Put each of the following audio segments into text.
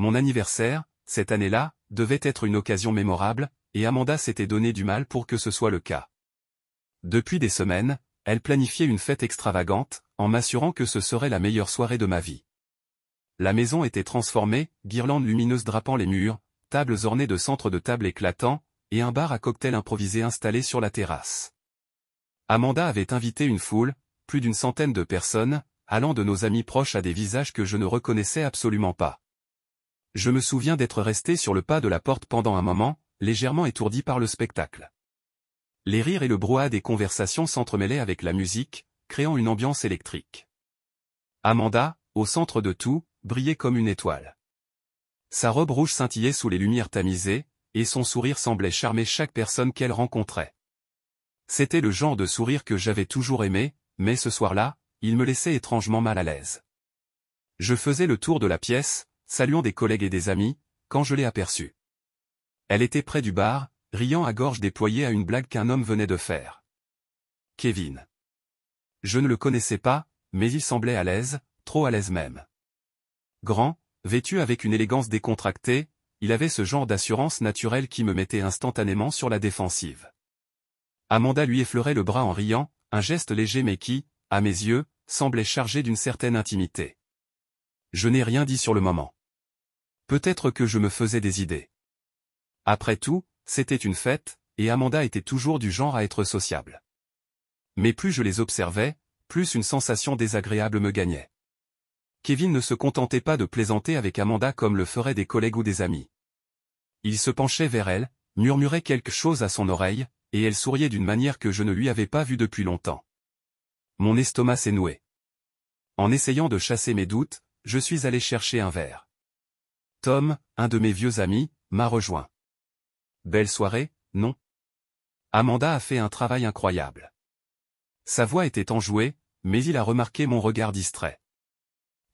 Mon anniversaire, cette année-là, devait être une occasion mémorable, et Amanda s'était donné du mal pour que ce soit le cas. Depuis des semaines, elle planifiait une fête extravagante, en m'assurant que ce serait la meilleure soirée de ma vie. La maison était transformée, guirlandes lumineuses drapant les murs, tables ornées de centres de table éclatants, et un bar à cocktail improvisé installé sur la terrasse. Amanda avait invité une foule, plus d'une centaine de personnes, allant de nos amis proches à des visages que je ne reconnaissais absolument pas. Je me souviens d'être resté sur le pas de la porte pendant un moment, légèrement étourdi par le spectacle. Les rires et le brouhaha des conversations s'entremêlaient avec la musique, créant une ambiance électrique. Amanda, au centre de tout, brillait comme une étoile. Sa robe rouge scintillait sous les lumières tamisées, et son sourire semblait charmer chaque personne qu'elle rencontrait. C'était le genre de sourire que j'avais toujours aimé, mais ce soir-là, il me laissait étrangement mal à l'aise. Je faisais le tour de la pièce, saluant des collègues et des amis, quand je l'ai aperçue. Elle était près du bar, riant à gorge déployée à une blague qu'un homme venait de faire. Kevin. Je ne le connaissais pas, mais il semblait à l'aise, trop à l'aise même. Grand, vêtu avec une élégance décontractée, il avait ce genre d'assurance naturelle qui me mettait instantanément sur la défensive. Amanda lui effleurait le bras en riant, un geste léger mais qui, à mes yeux, semblait chargé d'une certaine intimité. Je n'ai rien dit sur le moment. Peut-être que je me faisais des idées. Après tout, c'était une fête, et Amanda était toujours du genre à être sociable. Mais plus je les observais, plus une sensation désagréable me gagnait. Kevin ne se contentait pas de plaisanter avec Amanda comme le feraient des collègues ou des amis. Il se penchait vers elle, murmurait quelque chose à son oreille, et elle souriait d'une manière que je ne lui avais pas vue depuis longtemps. Mon estomac s'est noué. En essayant de chasser mes doutes, je suis allé chercher un verre. Tom, un de mes vieux amis, m'a rejoint. Belle soirée, non? Amanda a fait un travail incroyable. Sa voix était enjouée, mais il a remarqué mon regard distrait.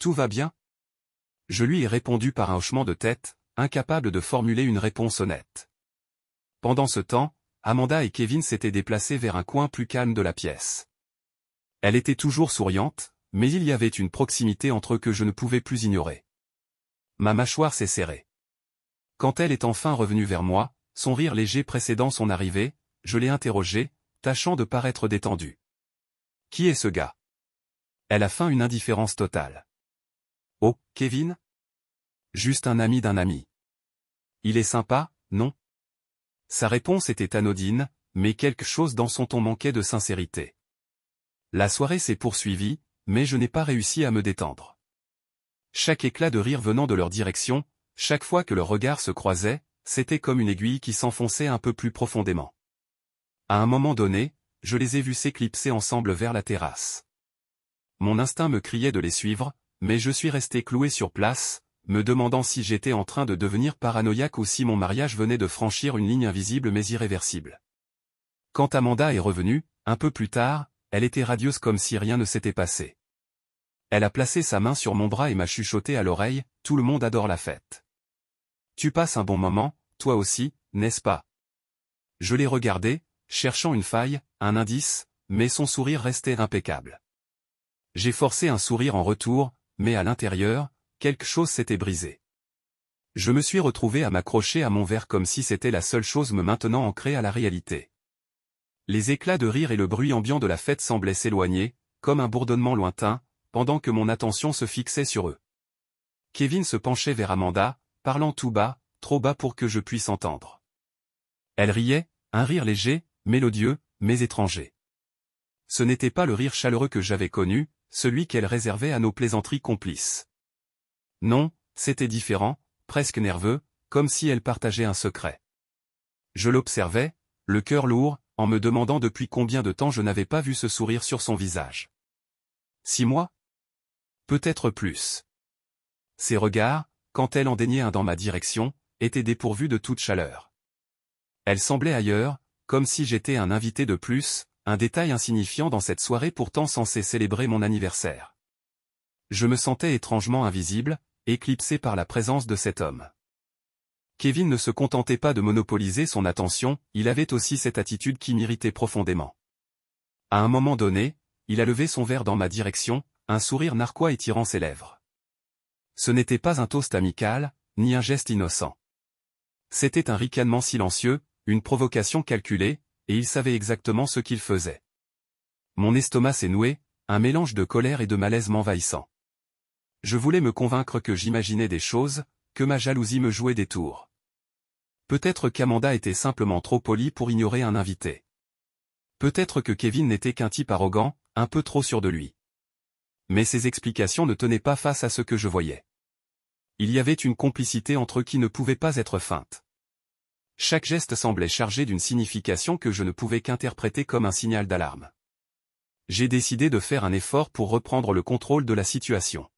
Tout va bien? Je lui ai répondu par un hochement de tête, incapable de formuler une réponse honnête. Pendant ce temps, Amanda et Kevin s'étaient déplacés vers un coin plus calme de la pièce. Elle était toujours souriante, mais il y avait une proximité entre eux que je ne pouvais plus ignorer. Ma mâchoire s'est serrée. Quand elle est enfin revenue vers moi, son rire léger précédant son arrivée, je l'ai interrogée, tâchant de paraître détendue. Qui est ce gars? Elle a feint une indifférence totale. Oh, Kevin? Juste un ami d'un ami. Il est sympa, non? Sa réponse était anodine, mais quelque chose dans son ton manquait de sincérité. La soirée s'est poursuivie, mais je n'ai pas réussi à me détendre. Chaque éclat de rire venant de leur direction, chaque fois que leurs regards se croisaient, c'était comme une aiguille qui s'enfonçait un peu plus profondément. À un moment donné, je les ai vus s'éclipser ensemble vers la terrasse. Mon instinct me criait de les suivre, mais je suis resté cloué sur place, me demandant si j'étais en train de devenir paranoïaque ou si mon mariage venait de franchir une ligne invisible mais irréversible. Quand Amanda est revenue, un peu plus tard, elle était radieuse comme si rien ne s'était passé. Elle a placé sa main sur mon bras et m'a chuchoté à l'oreille, « Tout le monde adore la fête. Tu passes un bon moment, toi aussi, n'est-ce pas ?» Je l'ai regardé, cherchant une faille, un indice, mais son sourire restait impeccable. J'ai forcé un sourire en retour, mais à l'intérieur, quelque chose s'était brisé. Je me suis retrouvé à m'accrocher à mon verre comme si c'était la seule chose me maintenant ancrée à la réalité. Les éclats de rire et le bruit ambiant de la fête semblaient s'éloigner, comme un bourdonnement lointain, pendant que mon attention se fixait sur eux. Kevin se penchait vers Amanda, parlant tout bas, trop bas pour que je puisse entendre. Elle riait, un rire léger, mélodieux, mais étranger. Ce n'était pas le rire chaleureux que j'avais connu, celui qu'elle réservait à nos plaisanteries complices. Non, c'était différent, presque nerveux, comme si elle partageait un secret. Je l'observais, le cœur lourd, en me demandant depuis combien de temps je n'avais pas vu ce sourire sur son visage. 6 mois? Peut-être plus. Ses regards, quand elle en daignait un dans ma direction, étaient dépourvus de toute chaleur. Elle semblait ailleurs, comme si j'étais un invité de plus, un détail insignifiant dans cette soirée pourtant censée célébrer mon anniversaire. Je me sentais étrangement invisible, éclipsé par la présence de cet homme. Kevin ne se contentait pas de monopoliser son attention, il avait aussi cette attitude qui m'irritait profondément. À un moment donné, il a levé son verre dans ma direction, un sourire narquois étirant ses lèvres. Ce n'était pas un toast amical, ni un geste innocent. C'était un ricanement silencieux, une provocation calculée, et il savait exactement ce qu'il faisait. Mon estomac s'est noué, un mélange de colère et de malaise m'envahissant. Je voulais me convaincre que j'imaginais des choses, que ma jalousie me jouait des tours. Peut-être qu'Amanda était simplement trop polie pour ignorer un invité. Peut-être que Kevin n'était qu'un type arrogant, un peu trop sûr de lui. Mais ces explications ne tenaient pas face à ce que je voyais. Il y avait une complicité entre eux qui ne pouvait pas être feinte. Chaque geste semblait chargé d'une signification que je ne pouvais qu'interpréter comme un signal d'alarme. J'ai décidé de faire un effort pour reprendre le contrôle de la situation.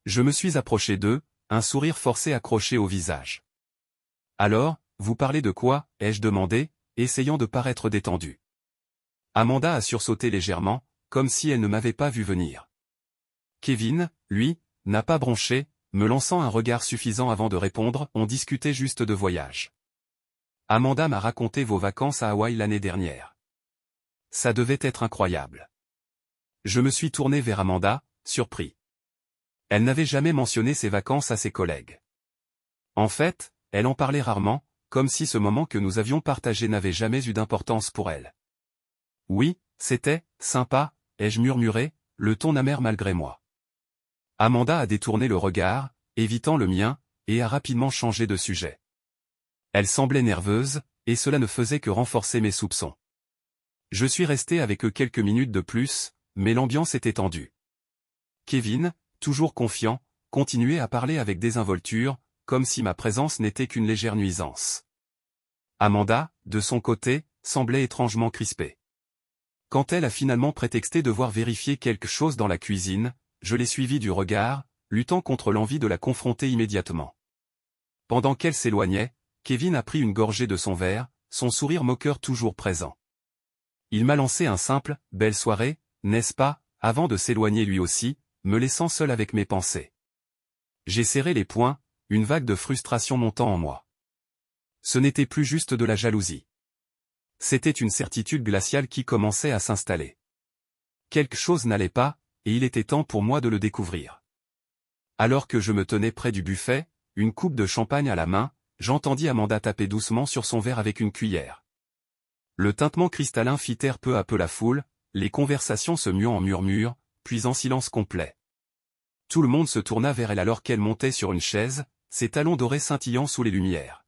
Je me suis approché d'eux, un sourire forcé accroché au visage. « Alors, vous parlez de quoi ?» ai-je demandé, essayant de paraître détendu. Amanda a sursauté légèrement, comme si elle ne m'avait pas vu venir. Kevin, lui, n'a pas bronché, me lançant un regard suffisant avant de répondre, on discutait juste de voyage. Amanda m'a raconté vos vacances à Hawaï l'année dernière. Ça devait être incroyable. Je me suis tourné vers Amanda, surpris. Elle n'avait jamais mentionné ses vacances à ses collègues. En fait, elle en parlait rarement, comme si ce moment que nous avions partagé n'avait jamais eu d'importance pour elle. Oui, c'était sympa, ai-je murmuré, le ton amer malgré moi. Amanda a détourné le regard, évitant le mien, et a rapidement changé de sujet. Elle semblait nerveuse, et cela ne faisait que renforcer mes soupçons. Je suis resté avec eux quelques minutes de plus, mais l'ambiance était tendue. Kevin, toujours confiant, continuait à parler avec désinvolture, comme si ma présence n'était qu'une légère nuisance. Amanda, de son côté, semblait étrangement crispée. Quand elle a finalement prétexté devoir vérifier quelque chose dans la cuisine, je l'ai suivie du regard, luttant contre l'envie de la confronter immédiatement. Pendant qu'elle s'éloignait, Kevin a pris une gorgée de son verre, son sourire moqueur toujours présent. Il m'a lancé un simple « belle soirée », n'est-ce pas, avant de s'éloigner lui aussi, me laissant seul avec mes pensées. J'ai serré les poings, une vague de frustration montant en moi. Ce n'était plus juste de la jalousie. C'était une certitude glaciale qui commençait à s'installer. Quelque chose n'allait pas, et il était temps pour moi de le découvrir. Alors que je me tenais près du buffet, une coupe de champagne à la main, j'entendis Amanda taper doucement sur son verre avec une cuillère. Le tintement cristallin fit taire peu à peu la foule, les conversations se muant en murmures, puis en silence complet. Tout le monde se tourna vers elle alors qu'elle montait sur une chaise, ses talons dorés scintillant sous les lumières.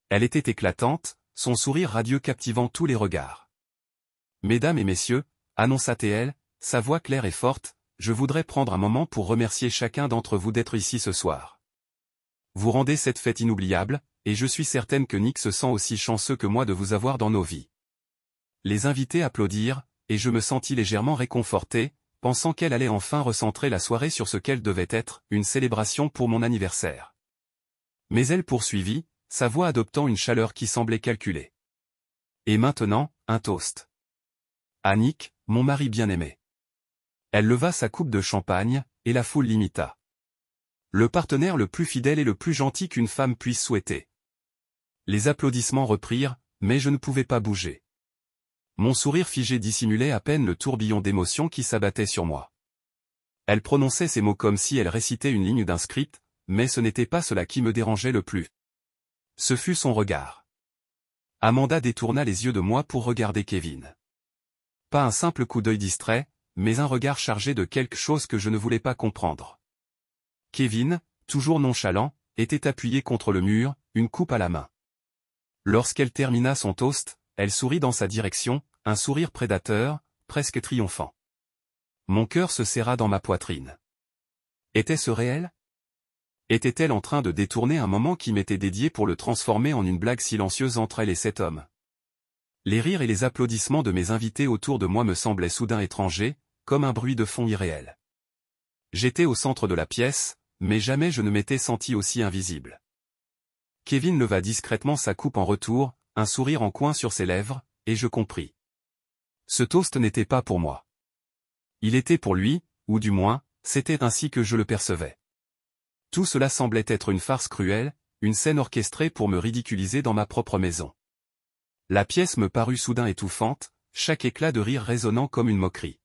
Elle était éclatante, son sourire radieux captivant tous les regards. « Mesdames et messieurs », annonça-t-elle, sa voix claire et forte, « je voudrais prendre un moment pour remercier chacun d'entre vous d'être ici ce soir. Vous rendez cette fête inoubliable, et je suis certaine que Nick se sent aussi chanceux que moi de vous avoir dans nos vies. » Les invités applaudirent, et je me sentis légèrement réconforté, pensant qu'elle allait enfin recentrer la soirée sur ce qu'elle devait être, une célébration pour mon anniversaire. Mais elle poursuivit, sa voix adoptant une chaleur qui semblait calculée. « Et maintenant, un toast. À Nick, mon mari bien-aimé. » Elle leva sa coupe de champagne, et la foule l'imita. Le partenaire le plus fidèle et le plus gentil qu'une femme puisse souhaiter. Les applaudissements reprirent, mais je ne pouvais pas bouger. Mon sourire figé dissimulait à peine le tourbillon d'émotions qui s'abattait sur moi. Elle prononçait ces mots comme si elle récitait une ligne d'un script, mais ce n'était pas cela qui me dérangeait le plus. Ce fut son regard. Amanda détourna les yeux de moi pour regarder Kevin. Pas un simple coup d'œil distrait, mais un regard chargé de quelque chose que je ne voulais pas comprendre. Kevin, toujours nonchalant, était appuyé contre le mur, une coupe à la main. Lorsqu'elle termina son toast, elle sourit dans sa direction, un sourire prédateur, presque triomphant. Mon cœur se serra dans ma poitrine. Était-ce réel ? Était-elle en train de détourner un moment qui m'était dédié pour le transformer en une blague silencieuse entre elle et cet homme ? Les rires et les applaudissements de mes invités autour de moi me semblaient soudain étrangers, comme un bruit de fond irréel. J'étais au centre de la pièce, mais jamais je ne m'étais senti aussi invisible. Kevin leva discrètement sa coupe en retour, un sourire en coin sur ses lèvres, et je compris. Ce toast n'était pas pour moi. Il était pour lui, ou du moins, c'était ainsi que je le percevais. Tout cela semblait être une farce cruelle, une scène orchestrée pour me ridiculiser dans ma propre maison. La pièce me parut soudain étouffante, chaque éclat de rire résonnant comme une moquerie.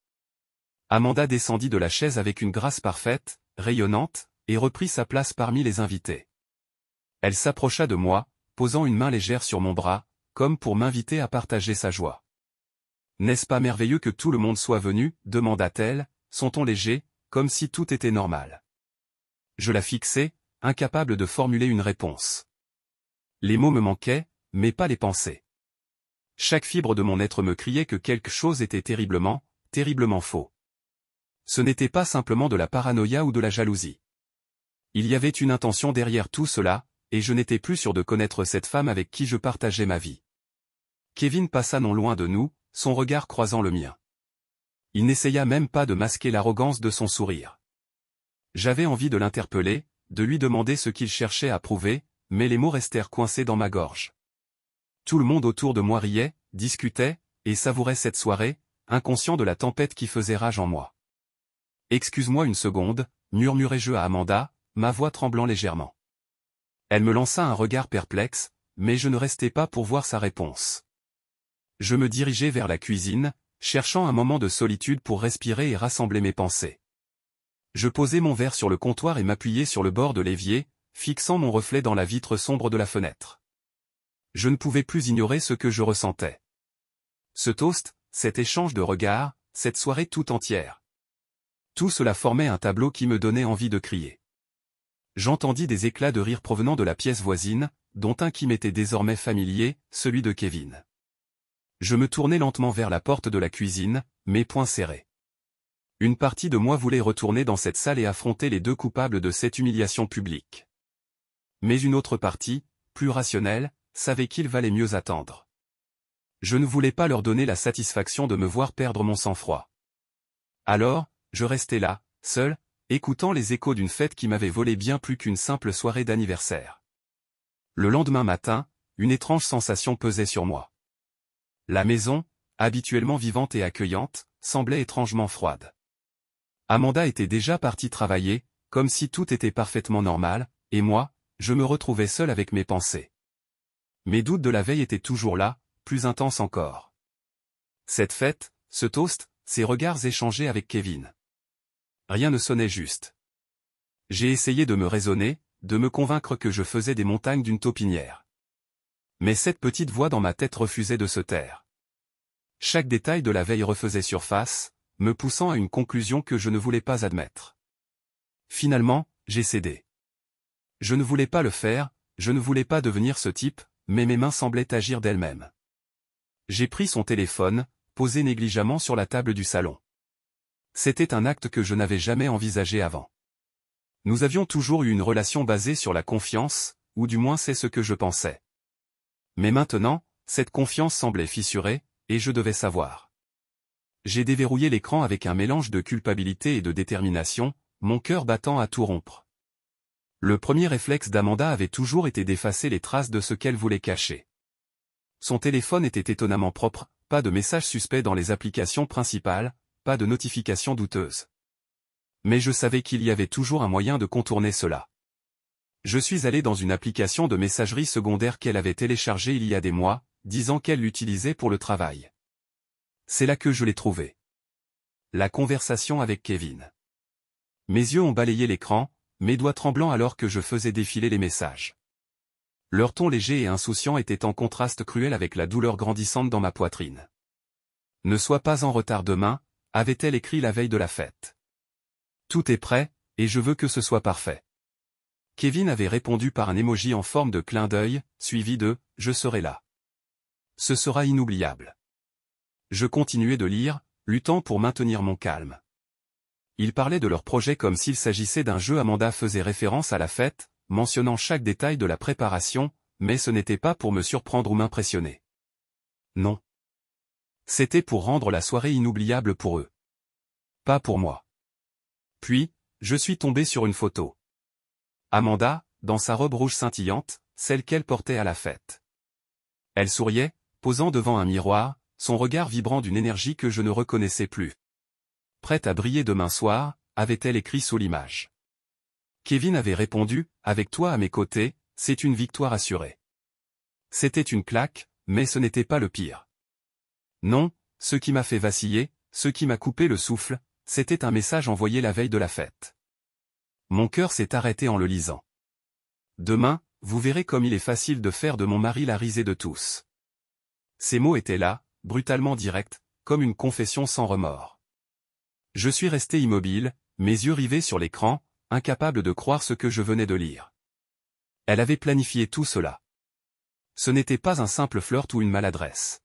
Amanda descendit de la chaise avec une grâce parfaite, rayonnante, et reprit sa place parmi les invités. Elle s'approcha de moi, posant une main légère sur mon bras, comme pour m'inviter à partager sa joie. « N'est-ce pas merveilleux que tout le monde soit venu ?» demanda-t-elle, son ton léger, comme si tout était normal. Je la fixai, incapable de formuler une réponse. Les mots me manquaient, mais pas les pensées. Chaque fibre de mon être me criait que quelque chose était terriblement, terriblement faux. Ce n'était pas simplement de la paranoïa ou de la jalousie. Il y avait une intention derrière tout cela, et je n'étais plus sûr de connaître cette femme avec qui je partageais ma vie. Kevin passa non loin de nous, son regard croisant le mien. Il n'essaya même pas de masquer l'arrogance de son sourire. J'avais envie de l'interpeller, de lui demander ce qu'il cherchait à prouver, mais les mots restèrent coincés dans ma gorge. Tout le monde autour de moi riait, discutait, et savourait cette soirée, inconscient de la tempête qui faisait rage en moi. « Excuse-moi une seconde » murmurai-je à Amanda, ma voix tremblant légèrement. Elle me lança un regard perplexe, mais je ne restai pas pour voir sa réponse. Je me dirigeai vers la cuisine, cherchant un moment de solitude pour respirer et rassembler mes pensées. Je posai mon verre sur le comptoir et m'appuyai sur le bord de l'évier, fixant mon reflet dans la vitre sombre de la fenêtre. Je ne pouvais plus ignorer ce que je ressentais. Ce toast, cet échange de regards, cette soirée tout entière. Tout cela formait un tableau qui me donnait envie de crier. J'entendis des éclats de rire provenant de la pièce voisine, dont un qui m'était désormais familier, celui de Kevin. Je me tournai lentement vers la porte de la cuisine, mes poings serrés. Une partie de moi voulait retourner dans cette salle et affronter les deux coupables de cette humiliation publique. Mais une autre partie, plus rationnelle, savait qu'il valait mieux attendre. Je ne voulais pas leur donner la satisfaction de me voir perdre mon sang-froid. Alors, je restai là, seul, écoutant les échos d'une fête qui m'avait volé bien plus qu'une simple soirée d'anniversaire. Le lendemain matin, une étrange sensation pesait sur moi. La maison, habituellement vivante et accueillante, semblait étrangement froide. Amanda était déjà partie travailler, comme si tout était parfaitement normal, et moi, je me retrouvais seul avec mes pensées. Mes doutes de la veille étaient toujours là, plus intenses encore. Cette fête, ce toast, ces regards échangés avec Kevin. Rien ne sonnait juste. J'ai essayé de me raisonner, de me convaincre que je faisais des montagnes d'une taupinière. Mais cette petite voix dans ma tête refusait de se taire. Chaque détail de la veille refaisait surface, me poussant à une conclusion que je ne voulais pas admettre. Finalement, j'ai cédé. Je ne voulais pas le faire, je ne voulais pas devenir ce type, mais mes mains semblaient agir d'elles-mêmes. J'ai pris son téléphone, posé négligemment sur la table du salon. C'était un acte que je n'avais jamais envisagé avant. Nous avions toujours eu une relation basée sur la confiance, ou du moins c'est ce que je pensais. Mais maintenant, cette confiance semblait fissurée, et je devais savoir. J'ai déverrouillé l'écran avec un mélange de culpabilité et de détermination, mon cœur battant à tout rompre. Le premier réflexe d'Amanda avait toujours été d'effacer les traces de ce qu'elle voulait cacher. Son téléphone était étonnamment propre, pas de messages suspects dans les applications principales, pas de notifications douteuses. Mais je savais qu'il y avait toujours un moyen de contourner cela. Je suis allé dans une application de messagerie secondaire qu'elle avait téléchargée il y a des mois, disant qu'elle l'utilisait pour le travail. C'est là que je l'ai trouvée. La conversation avec Kevin. Mes yeux ont balayé l'écran, mes doigts tremblants alors que je faisais défiler les messages. Leur ton léger et insouciant était en contraste cruel avec la douleur grandissante dans ma poitrine. « Ne sois pas en retard demain », avait-elle écrit la veille de la fête. « Tout est prêt, et je veux que ce soit parfait. » Kevin avait répondu par un emoji en forme de clin d'œil, suivi de « Je serai là. » Ce sera inoubliable. Je continuais de lire, luttant pour maintenir mon calme. Ils parlaient de leur projet comme s'il s'agissait d'un jeu. Amanda faisait référence à la fête, mentionnant chaque détail de la préparation, mais ce n'était pas pour me surprendre ou m'impressionner. Non. C'était pour rendre la soirée inoubliable pour eux. Pas pour moi. Puis, je suis tombé sur une photo. Amanda, dans sa robe rouge scintillante, celle qu'elle portait à la fête. Elle souriait, posant devant un miroir, son regard vibrant d'une énergie que je ne reconnaissais plus. Prête à briller demain soir, avait-elle écrit sous l'image. Kevin avait répondu, avec toi à mes côtés, c'est une victoire assurée. C'était une claque, mais ce n'était pas le pire. Non, ce qui m'a fait vaciller, ce qui m'a coupé le souffle, c'était un message envoyé la veille de la fête. Mon cœur s'est arrêté en le lisant. Demain, vous verrez comme il est facile de faire de mon mari la risée de tous. Ces mots étaient là, brutalement directs, comme une confession sans remords. Je suis resté immobile, mes yeux rivés sur l'écran, incapable de croire ce que je venais de lire. Elle avait planifié tout cela. Ce n'était pas un simple flirt ou une maladresse.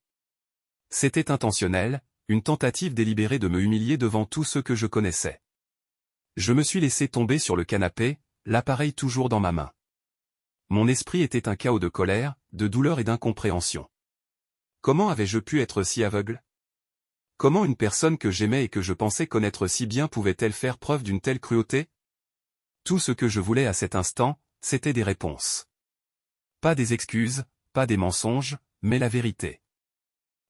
C'était intentionnel, une tentative délibérée de me humilier devant tous ceux que je connaissais. Je me suis laissé tomber sur le canapé, l'appareil toujours dans ma main. Mon esprit était un chaos de colère, de douleur et d'incompréhension. Comment avais-je pu être si aveugle? Comment une personne que j'aimais et que je pensais connaître si bien pouvait-elle faire preuve d'une telle cruauté? Tout ce que je voulais à cet instant, c'était des réponses. Pas des excuses, pas des mensonges, mais la vérité.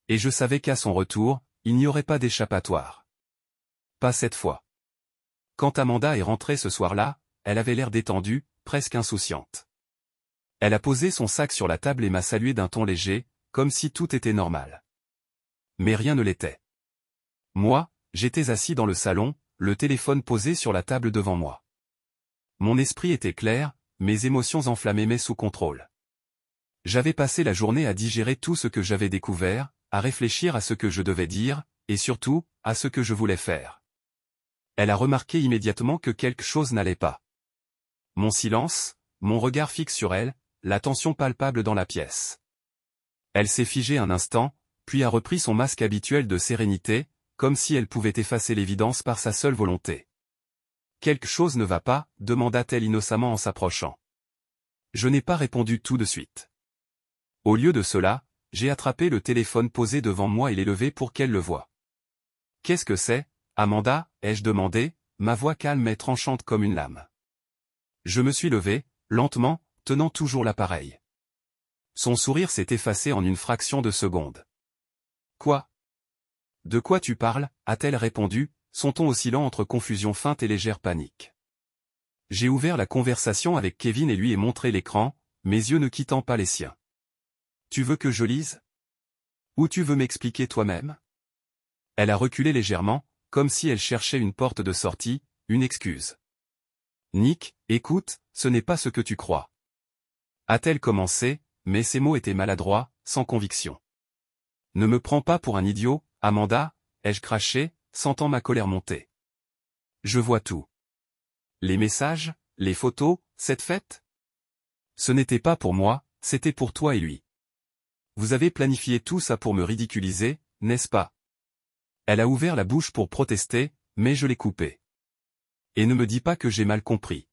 Et je savais qu'à son retour, il n'y aurait pas d'échappatoire. Pas cette fois. Quand Amanda est rentrée ce soir-là, elle avait l'air détendue, presque insouciante. Elle a posé son sac sur la table et m'a salué d'un ton léger, comme si tout était normal. Mais rien ne l'était. Moi, j'étais assis dans le salon, le téléphone posé sur la table devant moi. Mon esprit était clair, mes émotions enflammées mais sous contrôle. J'avais passé la journée à digérer tout ce que j'avais découvert, à réfléchir à ce que je devais dire, et surtout, à ce que je voulais faire. Elle a remarqué immédiatement que quelque chose n'allait pas. Mon silence, mon regard fixe sur elle, la tension palpable dans la pièce. Elle s'est figée un instant, puis a repris son masque habituel de sérénité, comme si elle pouvait effacer l'évidence par sa seule volonté. « Quelque chose ne va pas » demanda-t-elle innocemment en s'approchant. Je n'ai pas répondu tout de suite. Au lieu de cela, j'ai attrapé le téléphone posé devant moi et l'ai levé pour qu'elle le voie. « Qu'est-ce que c'est, Amanda ?» ai-je demandé, ma voix calme et tranchante comme une lame. Je me suis levé, lentement, tenant toujours l'appareil. Son sourire s'est effacé en une fraction de seconde. « Quoi ? De quoi tu parles ?» a-t-elle répondu, son ton oscillant entre confusion feinte et légère panique. J'ai ouvert la conversation avec Kevin et lui ai montré l'écran, mes yeux ne quittant pas les siens. « Tu veux que je lise ? Ou tu veux m'expliquer toi-même ?» Elle a reculé légèrement, comme si elle cherchait une porte de sortie, une excuse. « Nick, écoute, ce n'est pas ce que tu crois. » A-t-elle commencé, mais ses mots étaient maladroits, sans conviction. « Ne me prends pas pour un idiot, Amanda, » ai-je craché, sentant ma colère monter. Je vois tout. Les messages, les photos, cette fête? Ce n'était pas pour moi, c'était pour toi et lui. Vous avez planifié tout ça pour me ridiculiser, n'est-ce pas? Elle a ouvert la bouche pour protester, mais je l'ai coupée. Et ne me dis pas que j'ai mal compris.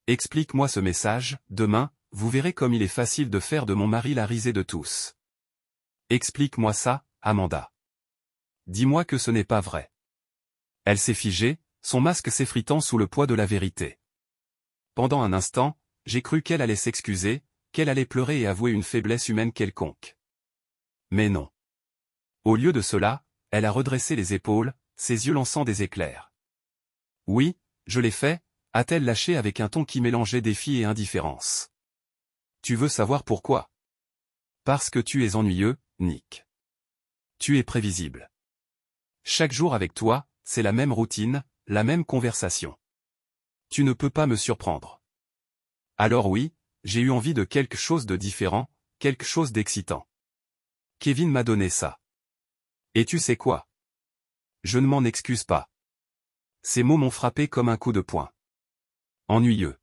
Explique-moi ce message, demain, vous verrez comme il est facile de faire de mon mari la risée de tous. Explique-moi ça, Amanda. Dis-moi que ce n'est pas vrai. Elle s'est figée, son masque s'effritant sous le poids de la vérité. Pendant un instant, j'ai cru qu'elle allait s'excuser, qu'elle allait pleurer et avouer une faiblesse humaine quelconque. Mais non. Au lieu de cela, elle a redressé les épaules, ses yeux lançant des éclairs. « Oui, je l'ai fait », a-t-elle lâché avec un ton qui mélangeait défi et indifférence. « Tu veux savoir pourquoi ? Parce que tu es ennuyeux, Nick. Tu es prévisible. Chaque jour avec toi, c'est la même routine, la même conversation. Tu ne peux pas me surprendre. Alors oui, j'ai eu envie de quelque chose de différent, quelque chose d'excitant. Kevin m'a donné ça. Et tu sais quoi? Je ne m'en excuse pas. Ces mots m'ont frappé comme un coup de poing. Ennuyeux.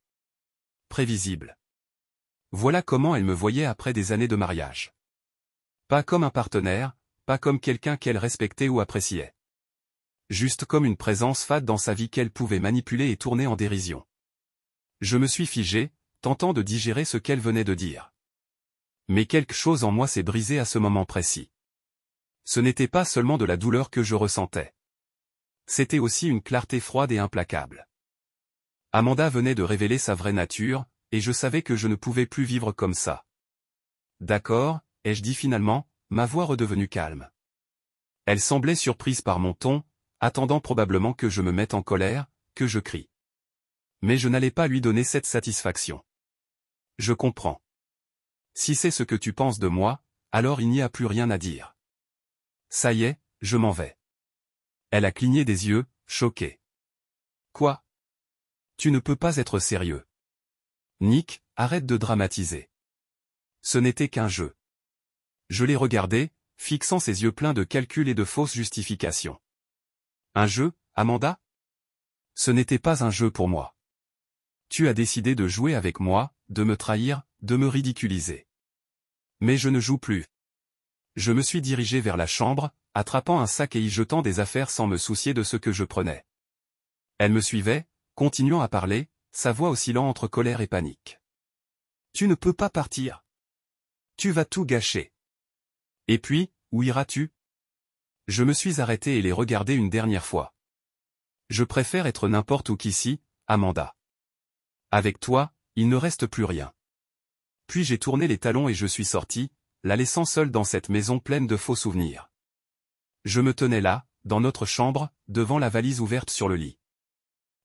Prévisible. Voilà comment elle me voyait après des années de mariage. Pas comme un partenaire, pas comme quelqu'un qu'elle respectait ou appréciait. Juste comme une présence fade dans sa vie qu'elle pouvait manipuler et tourner en dérision. Je me suis figé, tentant de digérer ce qu'elle venait de dire. Mais quelque chose en moi s'est brisé à ce moment précis. Ce n'était pas seulement de la douleur que je ressentais. C'était aussi une clarté froide et implacable. Amanda venait de révéler sa vraie nature, et je savais que je ne pouvais plus vivre comme ça. D'accord, ai-je dit finalement, ma voix redevenue calme. Elle semblait surprise par mon ton, attendant probablement que je me mette en colère, que je crie. Mais je n'allais pas lui donner cette satisfaction. Je comprends. Si c'est ce que tu penses de moi, alors il n'y a plus rien à dire. Ça y est, je m'en vais. Elle a cligné des yeux, choquée. Quoi? Tu ne peux pas être sérieux. Nick, arrête de dramatiser. Ce n'était qu'un jeu. Je l'ai regardé, fixant ses yeux pleins de calculs et de fausses justifications. Un jeu, Amanda? Ce n'était pas un jeu pour moi. Tu as décidé de jouer avec moi, de me trahir, de me ridiculiser. Mais je ne joue plus. Je me suis dirigé vers la chambre, attrapant un sac et y jetant des affaires sans me soucier de ce que je prenais. Elle me suivait, continuant à parler, sa voix oscillant entre colère et panique. Tu ne peux pas partir. Tu vas tout gâcher. Et puis, où iras-tu? Je me suis arrêté et les regardé une dernière fois. Je préfère être n'importe où qu'ici, Amanda. Avec toi, il ne reste plus rien. Puis j'ai tourné les talons et je suis sorti, la laissant seule dans cette maison pleine de faux souvenirs. Je me tenais là, dans notre chambre, devant la valise ouverte sur le lit.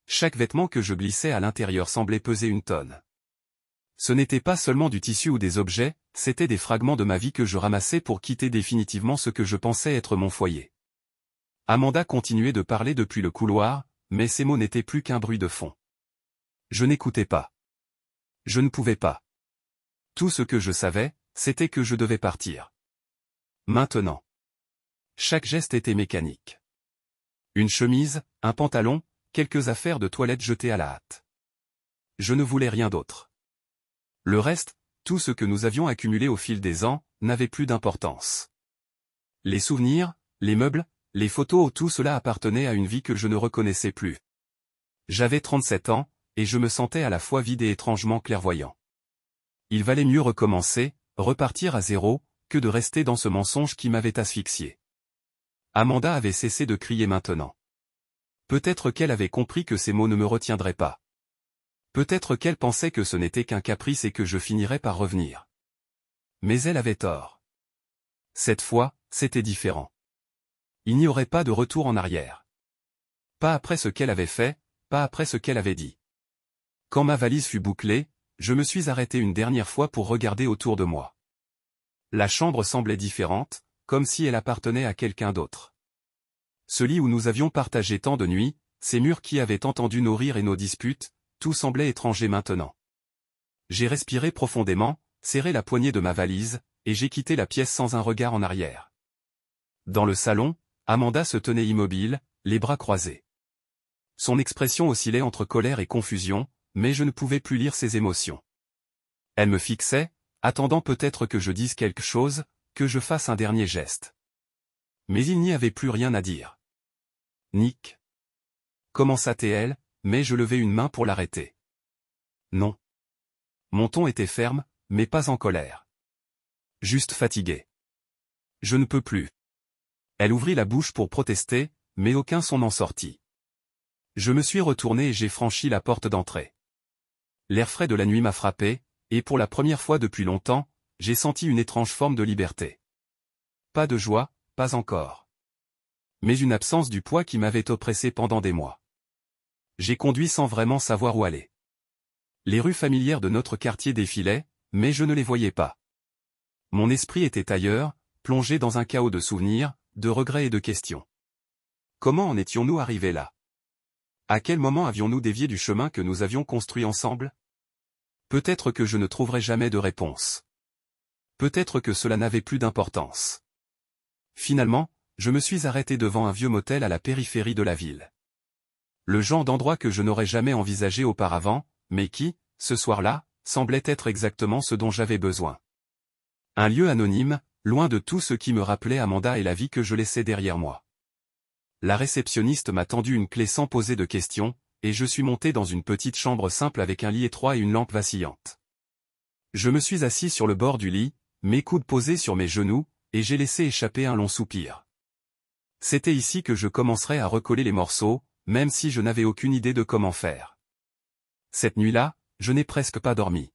Chaque vêtement que je glissais à l'intérieur semblait peser une tonne. Ce n'était pas seulement du tissu ou des objets, c'étaient des fragments de ma vie que je ramassais pour quitter définitivement ce que je pensais être mon foyer. Amanda continuait de parler depuis le couloir, mais ses mots n'étaient plus qu'un bruit de fond. Je n'écoutais pas. Je ne pouvais pas. Tout ce que je savais, c'était que je devais partir. Maintenant. Chaque geste était mécanique. Une chemise, un pantalon, quelques affaires de toilette jetées à la hâte. Je ne voulais rien d'autre. Le reste, tout ce que nous avions accumulé au fil des ans, n'avait plus d'importance. Les souvenirs, les meubles, les photos, tout cela appartenait à une vie que je ne reconnaissais plus. J'avais 37 ans, et je me sentais à la fois vide et étrangement clairvoyant. Il valait mieux recommencer, repartir à zéro, que de rester dans ce mensonge qui m'avait asphyxié. Amanda avait cessé de crier maintenant. Peut-être qu'elle avait compris que ces mots ne me retiendraient pas. Peut-être qu'elle pensait que ce n'était qu'un caprice et que je finirais par revenir. Mais elle avait tort. Cette fois, c'était différent. Il n'y aurait pas de retour en arrière. Pas après ce qu'elle avait fait, pas après ce qu'elle avait dit. Quand ma valise fut bouclée, je me suis arrêté une dernière fois pour regarder autour de moi. La chambre semblait différente, comme si elle appartenait à quelqu'un d'autre. Ce lit où nous avions partagé tant de nuits, ces murs qui avaient entendu nos rires et nos disputes, tout semblait étranger maintenant. J'ai respiré profondément, serré la poignée de ma valise, et j'ai quitté la pièce sans un regard en arrière. Dans le salon, Amanda se tenait immobile, les bras croisés. Son expression oscillait entre colère et confusion, mais je ne pouvais plus lire ses émotions. Elle me fixait, attendant peut-être que je dise quelque chose, que je fasse un dernier geste. Mais il n'y avait plus rien à dire. Nick. Commença-t-elle, mais je levai une main pour l'arrêter. Non. Mon ton était ferme, mais pas en colère. Juste fatigué. Je ne peux plus. Elle ouvrit la bouche pour protester, mais aucun son n'en sortit. Je me suis retourné et j'ai franchi la porte d'entrée. L'air frais de la nuit m'a frappé, et pour la première fois depuis longtemps, j'ai senti une étrange forme de liberté. Pas de joie, pas encore. Mais une absence du poids qui m'avait oppressé pendant des mois. J'ai conduit sans vraiment savoir où aller. Les rues familières de notre quartier défilaient, mais je ne les voyais pas. Mon esprit était ailleurs, plongé dans un chaos de souvenirs, de regrets et de questions. Comment en étions-nous arrivés là? À quel moment avions-nous dévié du chemin que nous avions construit ensemble? Peut-être que je ne trouverai jamais de réponse. Peut-être que cela n'avait plus d'importance. Finalement, je me suis arrêté devant un vieux motel à la périphérie de la ville. Le genre d'endroit que je n'aurais jamais envisagé auparavant, mais qui, ce soir-là, semblait être exactement ce dont j'avais besoin. Un lieu anonyme, loin de tout ce qui me rappelait Amanda et la vie que je laissais derrière moi. La réceptionniste m'a tendu une clé sans poser de questions, et je suis monté dans une petite chambre simple avec un lit étroit et une lampe vacillante. Je me suis assis sur le bord du lit, mes coudes posés sur mes genoux, et j'ai laissé échapper un long soupir. C'était ici que je commencerais à recoller les morceaux, même si je n'avais aucune idée de comment faire. Cette nuit-là, je n'ai presque pas dormi.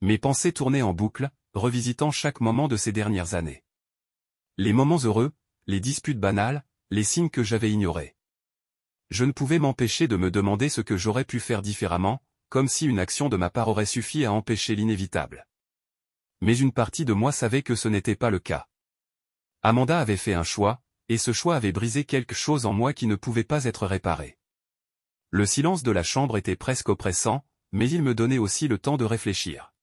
Mes pensées tournaient en boucle, revisitant chaque moment de ces dernières années. Les moments heureux, les disputes banales, les signes que j'avais ignorés. Je ne pouvais m'empêcher de me demander ce que j'aurais pu faire différemment, comme si une action de ma part aurait suffi à empêcher l'inévitable. Mais une partie de moi savait que ce n'était pas le cas. Amanda avait fait un choix, et ce choix avait brisé quelque chose en moi qui ne pouvait pas être réparé. Le silence de la chambre était presque oppressant, mais il me donnait aussi le temps de réfléchir.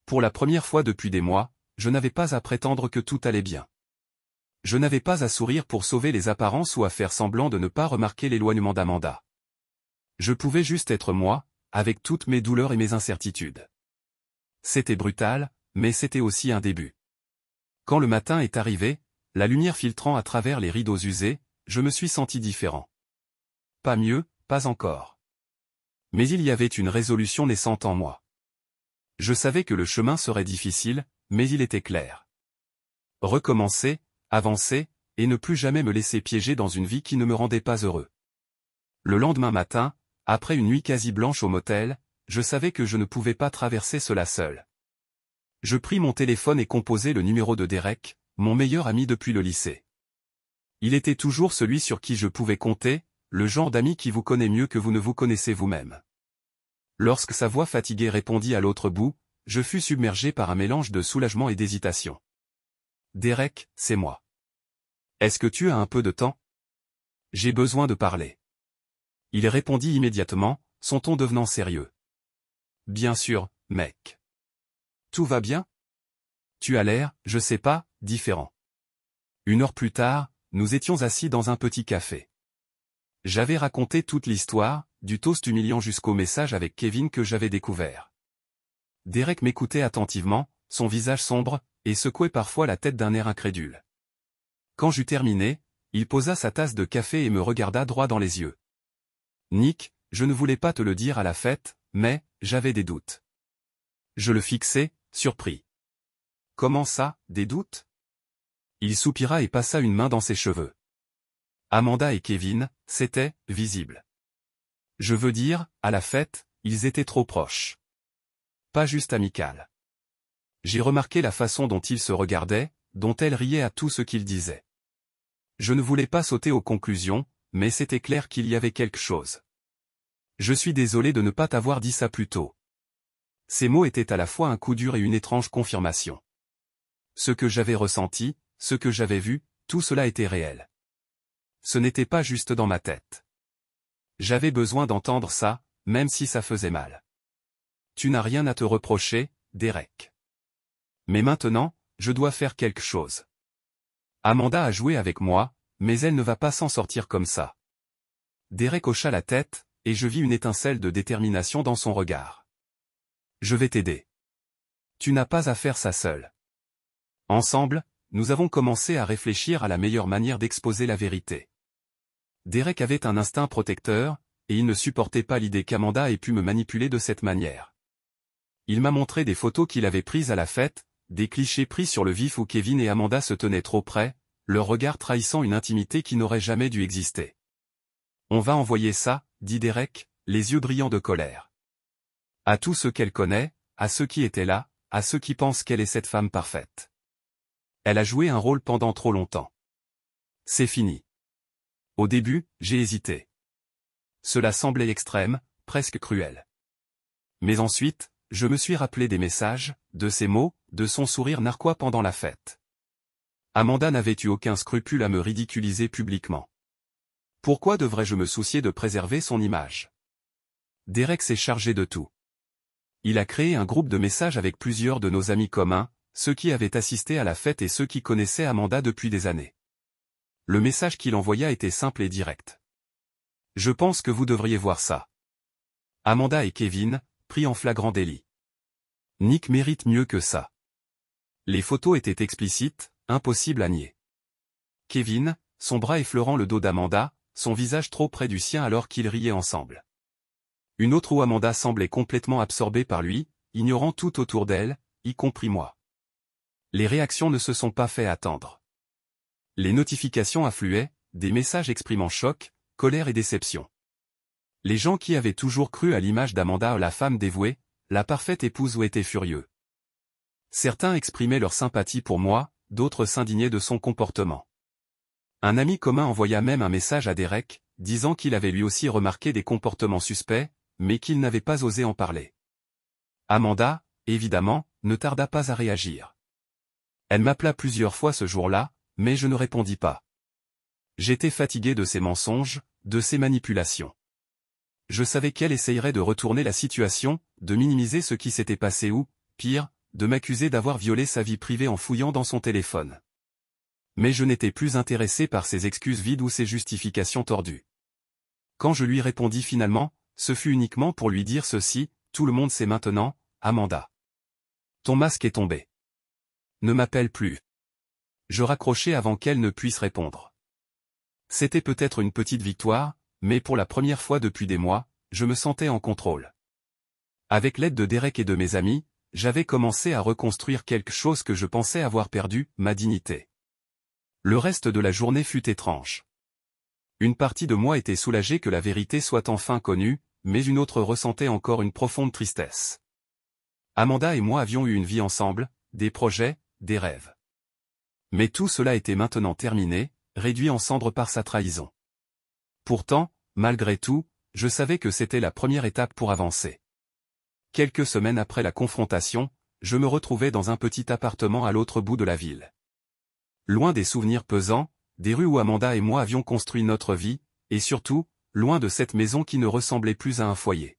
Pour la première fois depuis des mois, je n'avais pas à prétendre que tout allait bien. Je n'avais pas à sourire pour sauver les apparences ou à faire semblant de ne pas remarquer l'éloignement d'Amanda. Je pouvais juste être moi, avec toutes mes douleurs et mes incertitudes. C'était brutal, mais c'était aussi un début. Quand le matin est arrivé, la lumière filtrant à travers les rideaux usés, je me suis senti différent. Pas mieux, pas encore. Mais il y avait une résolution naissante en moi. Je savais que le chemin serait difficile, mais il était clair. Recommencer, avancer, et ne plus jamais me laisser piéger dans une vie qui ne me rendait pas heureux. Le lendemain matin, après une nuit quasi blanche au motel, je savais que je ne pouvais pas traverser cela seul. Je pris mon téléphone et composai le numéro de Derek, mon meilleur ami depuis le lycée. Il était toujours celui sur qui je pouvais compter, le genre d'ami qui vous connaît mieux que vous ne vous connaissez vous-même. Lorsque sa voix fatiguée répondit à l'autre bout, je fus submergé par un mélange de soulagement et d'hésitation. « Derek, c'est moi. Est-ce que tu as un peu de temps ? J'ai besoin de parler. » Il répondit immédiatement, son ton devenant sérieux. « Bien sûr, mec. Tout va bien ? Tu as l'air, je sais pas, différent. » 1 heure plus tard, nous étions assis dans un petit café. J'avais raconté toute l'histoire, du toast humiliant jusqu'au message avec Kevin que j'avais découvert. Derek m'écoutait attentivement, son visage sombre, et secouait parfois la tête d'un air incrédule. Quand j'eus terminé, il posa sa tasse de café et me regarda droit dans les yeux. « Nick, je ne voulais pas te le dire à la fête, mais, j'avais des doutes. » Je le fixai, surpris. « Comment ça, des doutes ?» Il soupira et passa une main dans ses cheveux. Amanda et Kevin, c'était visible. Je veux dire, à la fête, ils étaient trop proches. Pas juste amical. J'ai remarqué la façon dont ils se regardaient, dont elle riait à tout ce qu'ils disaient. Je ne voulais pas sauter aux conclusions, mais c'était clair qu'il y avait quelque chose. Je suis désolé de ne pas t'avoir dit ça plus tôt. Ces mots étaient à la fois un coup dur et une étrange confirmation. Ce que j'avais ressenti, ce que j'avais vu, tout cela était réel. Ce n'était pas juste dans ma tête. J'avais besoin d'entendre ça, même si ça faisait mal. Tu n'as rien à te reprocher, Derek. Mais maintenant, je dois faire quelque chose. Amanda a joué avec moi, mais elle ne va pas s'en sortir comme ça. Derek hocha la tête, et je vis une étincelle de détermination dans son regard. Je vais t'aider. Tu n'as pas à faire ça seul. Ensemble, nous avons commencé à réfléchir à la meilleure manière d'exposer la vérité. Derek avait un instinct protecteur, et il ne supportait pas l'idée qu'Amanda ait pu me manipuler de cette manière. Il m'a montré des photos qu'il avait prises à la fête, des clichés pris sur le vif où Kevin et Amanda se tenaient trop près, leur regard trahissant une intimité qui n'aurait jamais dû exister. « On va envoyer ça, » dit Derek, les yeux brillants de colère. « À tous ceux qu'elle connaît, à ceux qui étaient là, à ceux qui pensent qu'elle est cette femme parfaite. Elle a joué un rôle pendant trop longtemps. C'est fini. » Au début, j'ai hésité. Cela semblait extrême, presque cruel. Mais ensuite, je me suis rappelé des messages, de ses mots, de son sourire narquois pendant la fête. Amanda n'avait eu aucun scrupule à me ridiculiser publiquement. Pourquoi devrais-je me soucier de préserver son image? Derek s'est chargé de tout. Il a créé un groupe de messages avec plusieurs de nos amis communs, ceux qui avaient assisté à la fête et ceux qui connaissaient Amanda depuis des années. Le message qu'il envoya était simple et direct. Je pense que vous devriez voir ça. Amanda et Kevin, pris en flagrant délit. Nick mérite mieux que ça. Les photos étaient explicites, impossible à nier. Kevin, son bras effleurant le dos d'Amanda, son visage trop près du sien alors qu'ils riaient ensemble. Une autre où Amanda semblait complètement absorbée par lui, ignorant tout autour d'elle, y compris moi. Les réactions ne se sont pas fait attendre. Les notifications affluaient, des messages exprimant choc, colère et déception. Les gens qui avaient toujours cru à l'image d'Amanda la femme dévouée, la parfaite épouse étaient furieux. Certains exprimaient leur sympathie pour moi, d'autres s'indignaient de son comportement. Un ami commun envoya même un message à Derek, disant qu'il avait lui aussi remarqué des comportements suspects, mais qu'il n'avait pas osé en parler. Amanda, évidemment, ne tarda pas à réagir. Elle m'appela plusieurs fois ce jour-là, mais je ne répondis pas. J'étais fatigué de ses mensonges, de ses manipulations. Je savais qu'elle essayerait de retourner la situation, de minimiser ce qui s'était passé ou, pire, de m'accuser d'avoir violé sa vie privée en fouillant dans son téléphone. Mais je n'étais plus intéressé par ses excuses vides ou ses justifications tordues. Quand je lui répondis finalement, ce fut uniquement pour lui dire ceci: tout le monde sait maintenant, Amanda. Ton masque est tombé. Ne m'appelle plus. Je raccrochai avant qu'elle ne puisse répondre. C'était peut-être une petite victoire, mais pour la première fois depuis des mois, je me sentais en contrôle. Avec l'aide de Derek et de mes amis, j'avais commencé à reconstruire quelque chose que je pensais avoir perdu, ma dignité. Le reste de la journée fut étrange. Une partie de moi était soulagée que la vérité soit enfin connue, mais une autre ressentait encore une profonde tristesse. Amanda et moi avions eu une vie ensemble, des projets, des rêves. Mais tout cela était maintenant terminé, réduit en cendres par sa trahison. Pourtant, malgré tout, je savais que c'était la première étape pour avancer. Quelques semaines après la confrontation, je me retrouvais dans un petit appartement à l'autre bout de la ville. Loin des souvenirs pesants, des rues où Amanda et moi avions construit notre vie, et surtout, loin de cette maison qui ne ressemblait plus à un foyer.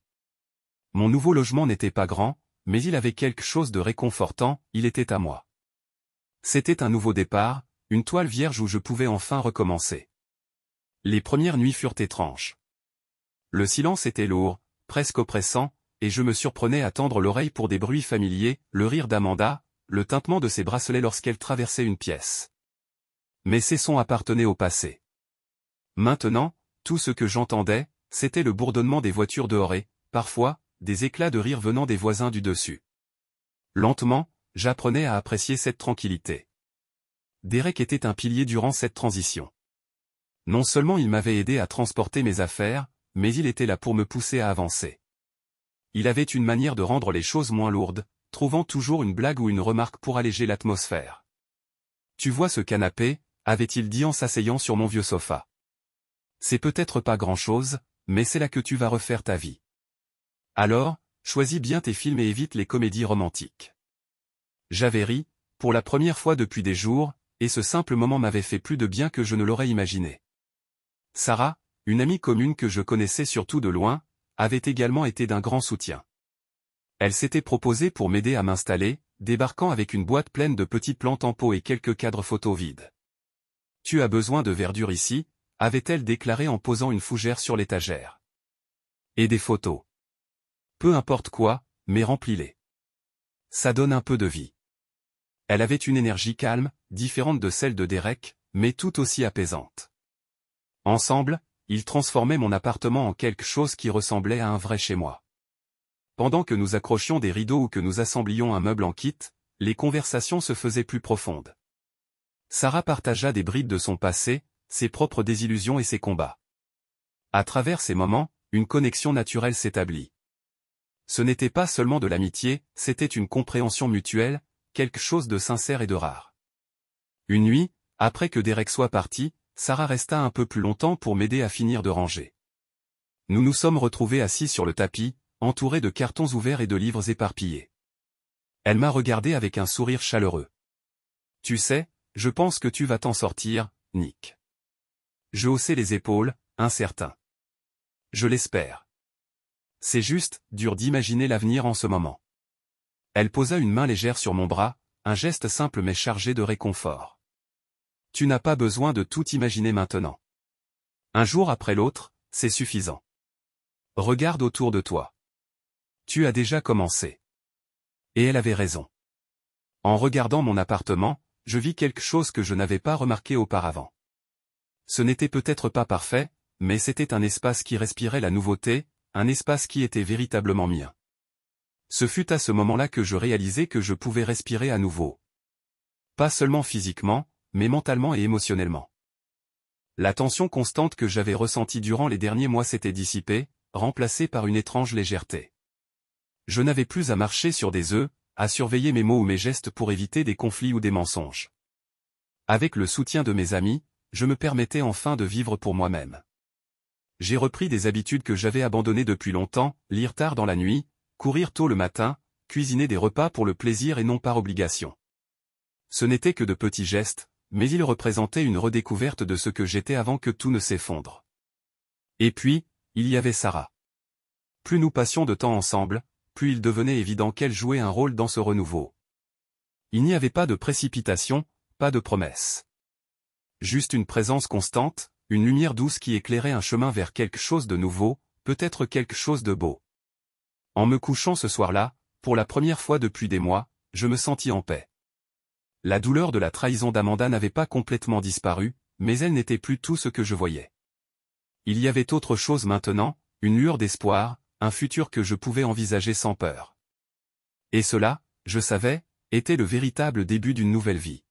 Mon nouveau logement n'était pas grand, mais il avait quelque chose de réconfortant, il était à moi. C'était un nouveau départ, une toile vierge où je pouvais enfin recommencer. Les premières nuits furent étranges. Le silence était lourd, presque oppressant, et je me surprenais à tendre l'oreille pour des bruits familiers, le rire d'Amanda, le tintement de ses bracelets lorsqu'elle traversait une pièce. Mais ces sons appartenaient au passé. Maintenant, tout ce que j'entendais, c'était le bourdonnement des voitures dehors et, parfois, des éclats de rire venant des voisins du dessus. Lentement, j'apprenais à apprécier cette tranquillité. Derek était un pilier durant cette transition. Non seulement il m'avait aidé à transporter mes affaires, mais il était là pour me pousser à avancer. Il avait une manière de rendre les choses moins lourdes, trouvant toujours une blague ou une remarque pour alléger l'atmosphère. « Tu vois ce canapé ?» avait-il dit en s'asseyant sur mon vieux sofa. « C'est peut-être pas grand-chose, mais c'est là que tu vas refaire ta vie. Alors, choisis bien tes films et évite les comédies romantiques. » J'avais ri, pour la première fois depuis des jours, et ce simple moment m'avait fait plus de bien que je ne l'aurais imaginé. Sarah, une amie commune que je connaissais surtout de loin, avait également été d'un grand soutien. Elle s'était proposée pour m'aider à m'installer, débarquant avec une boîte pleine de petites plantes en pot et quelques cadres photos vides. « Tu as besoin de verdure ici ?» avait-elle déclaré en posant une fougère sur l'étagère. « Et des photos. Peu importe quoi, mais remplis-les. Ça donne un peu de vie. » Elle avait une énergie calme, différente de celle de Derek, mais tout aussi apaisante. Ensemble, ils transformaient mon appartement en quelque chose qui ressemblait à un vrai chez moi. Pendant que nous accrochions des rideaux ou que nous assemblions un meuble en kit, les conversations se faisaient plus profondes. Sarah partagea des bribes de son passé, ses propres désillusions et ses combats. À travers ces moments, une connexion naturelle s'établit. Ce n'était pas seulement de l'amitié, c'était une compréhension mutuelle, quelque chose de sincère et de rare. Une nuit, après que Derek soit parti, Sarah resta un peu plus longtemps pour m'aider à finir de ranger. Nous nous sommes retrouvés assis sur le tapis, entourés de cartons ouverts et de livres éparpillés. Elle m'a regardé avec un sourire chaleureux. « Tu sais, je pense que tu vas t'en sortir, Nick. » Je haussai les épaules, incertain. « Je l'espère. C'est juste, dur d'imaginer l'avenir en ce moment. » Elle posa une main légère sur mon bras, un geste simple mais chargé de réconfort. « Tu n'as pas besoin de tout imaginer maintenant. Un jour après l'autre, c'est suffisant. Regarde autour de toi. Tu as déjà commencé. » Et elle avait raison. En regardant mon appartement, je vis quelque chose que je n'avais pas remarqué auparavant. Ce n'était peut-être pas parfait, mais c'était un espace qui respirait la nouveauté, un espace qui était véritablement mien. Ce fut à ce moment-là que je réalisai que je pouvais respirer à nouveau. Pas seulement physiquement, mais mentalement et émotionnellement. La tension constante que j'avais ressentie durant les derniers mois s'était dissipée, remplacée par une étrange légèreté. Je n'avais plus à marcher sur des œufs, à surveiller mes mots ou mes gestes pour éviter des conflits ou des mensonges. Avec le soutien de mes amis, je me permettais enfin de vivre pour moi-même. J'ai repris des habitudes que j'avais abandonnées depuis longtemps, lire tard dans la nuit, courir tôt le matin, cuisiner des repas pour le plaisir et non par obligation. Ce n'étaient que de petits gestes, mais ils représentaient une redécouverte de ce que j'étais avant que tout ne s'effondre. Et puis, il y avait Sarah. Plus nous passions de temps ensemble, plus il devenait évident qu'elle jouait un rôle dans ce renouveau. Il n'y avait pas de précipitation, pas de promesse. Juste une présence constante, une lumière douce qui éclairait un chemin vers quelque chose de nouveau, peut-être quelque chose de beau. En me couchant ce soir-là, pour la première fois depuis des mois, je me sentis en paix. La douleur de la trahison d'Amanda n'avait pas complètement disparu, mais elle n'était plus tout ce que je voyais. Il y avait autre chose maintenant, une lueur d'espoir, un futur que je pouvais envisager sans peur. Et cela, je savais, était le véritable début d'une nouvelle vie.